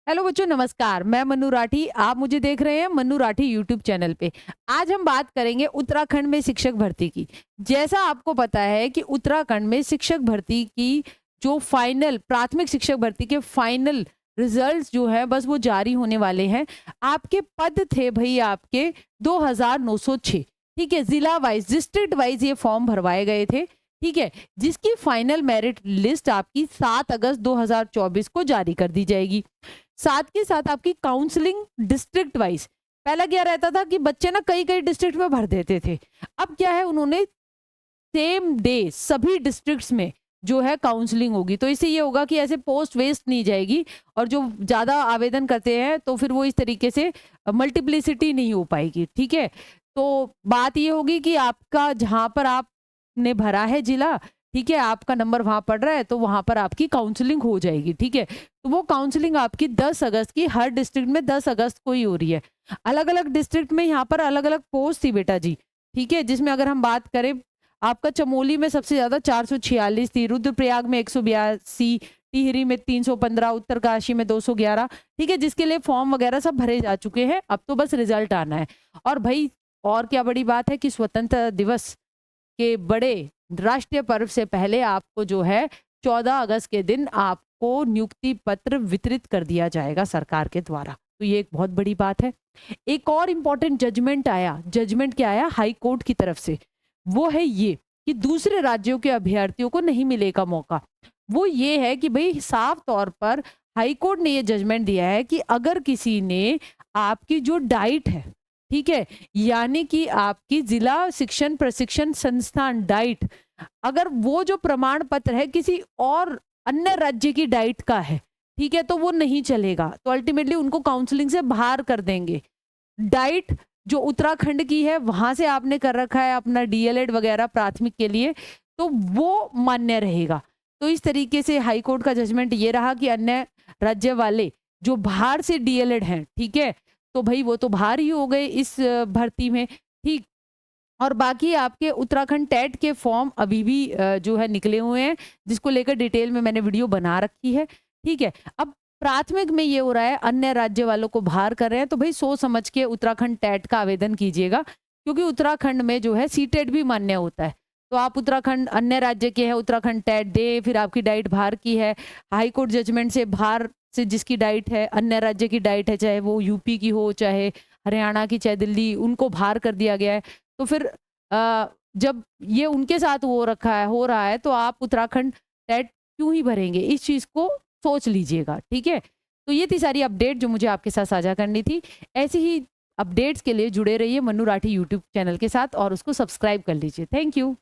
Hello बच्चों, नमस्कार। मैं मन्नू राठी। आप मुझे देख रहे हैं मन्नू राठी यूट्यूब चैनल पे। आज हम बात करेंगे उत्तराखंड में शिक्षक भर्ती की। जैसा आपको पता है कि उत्तराखंड में शिक्षक भर्ती की जो फाइनल प्राथमिक शिक्षक भर्ती के फाइनल रिजल्ट्स जो है बस वो जारी होने वाले हैं। आपके पद थे भई आपके 2906। ठीक है, जिला वाइज डिस्ट्रिक्ट वाइज ये फॉर्म भरवाए गए थे। ठीक है, जिसकी फाइनल मेरिट लिस्ट आपकी 7 अगस्त 2024 को जारी कर दी जाएगी। साथ के साथ आपकी काउंसलिंग डिस्ट्रिक्ट वाइज, पहला क्या रहता था कि बच्चे ना कई कई डिस्ट्रिक्ट में भर देते थे। अब क्या है, उन्होंने सेम डे सभी डिस्ट्रिक्ट्स में जो है काउंसलिंग होगी, तो इससे ये होगा कि ऐसे पोस्ट वेस्ट नहीं जाएगी और जो ज्यादा आवेदन करते हैं तो फिर वो इस तरीके से मल्टीप्लिसिटी नहीं हो पाएगी। ठीक है, तो बात ये होगी कि आपका जहां पर आपने भरा है जिला, ठीक है, आपका नंबर वहां पड़ रहा है तो वहां पर आपकी काउंसलिंग हो जाएगी। ठीक है, तो वो काउंसलिंग आपकी 10 अगस्त की, हर डिस्ट्रिक्ट में 10 अगस्त को ही हो रही है। अलग अलग डिस्ट्रिक्ट में यहाँ पर अलग अलग पोस्ट थी बेटा जी। ठीक है, जिसमें अगर हम बात करें, आपका चमोली में सबसे ज्यादा 446 थी, रुद्रप्रयाग में 182, टिहरी में 315, उत्तरकाशी में 211। ठीक है, जिसके लिए फॉर्म वगैरह सब भरे जा चुके हैं, अब तो बस रिजल्ट आना है। और भाई, और क्या बड़ी बात है कि स्वतंत्रता दिवस के बड़े राष्ट्रीय पर्व से पहले आपको जो है 14 अगस्त के दिन आपको नियुक्ति पत्र वितरित कर दिया जाएगा सरकार के द्वारा। तो ये एक बहुत बड़ी बात है। एक और इम्पोर्टेंट जजमेंट आया। जजमेंट क्या आया हाई कोर्ट की तरफ से? वो है ये कि दूसरे राज्यों के अभ्यर्थियों को नहीं मिलेगा मौका। वो ये है कि भाई साफ तौर पर हाई कोर्ट ने ये जजमेंट दिया है कि अगर किसी ने आपकी जो डाइट है, ठीक है, यानी कि आपकी जिला शिक्षण प्रशिक्षण संस्थान डाइट, अगर वो जो प्रमाण पत्र है किसी और अन्य राज्य की डाइट का है, ठीक है, तो वो नहीं चलेगा, तो अल्टीमेटली उनको काउंसलिंग से बाहर कर देंगे। डाइट जो उत्तराखंड की है वहां से आपने कर रखा है अपना डीएलएड वगैरह प्राथमिक के लिए, तो वो मान्य रहेगा। तो इस तरीके से हाई कोर्ट का जजमेंट ये रहा कि अन्य राज्य वाले जो बाहर से डीएलएड हैं, ठीक है, तो भाई वो तो बाहर ही हो गए इस भर्ती में। ठीक, और बाकी आपके उत्तराखंड टेट के फॉर्म अभी भी जो है निकले हुए हैं, जिसको लेकर डिटेल में मैंने वीडियो बना रखी है। ठीक है, अब प्राथमिक में ये हो रहा है अन्य राज्य वालों को बाहर कर रहे हैं, तो भाई सोच समझ के उत्तराखंड टेट का आवेदन कीजिएगा, क्योंकि उत्तराखंड में जो है सीटेट भी मान्य होता है। तो आप उत्तराखंड अन्य राज्य के हैं, उत्तराखंड टेट दे, फिर आपकी डाइट बाहर की है, हाई कोर्ट जजमेंट से बाहर से जिसकी डाइट है, अन्य राज्य की डाइट है, चाहे वो यूपी की हो, चाहे हरियाणा की, चाहे दिल्ली, उनको बाहर कर दिया गया है। तो फिर जब ये उनके साथ हो रहा है तो आप उत्तराखंड टेट क्यों ही भरेंगे? इस चीज़ को सोच लीजिएगा। ठीक है? तो ये थी सारी अपडेट जो मुझे आपके साथ साझा करनी थी। ऐसी ही अपडेट्स के लिए जुड़े रहिए मन्नू राठी यूट्यूब चैनल के साथ और उसको सब्सक्राइब कर लीजिए। Thank you.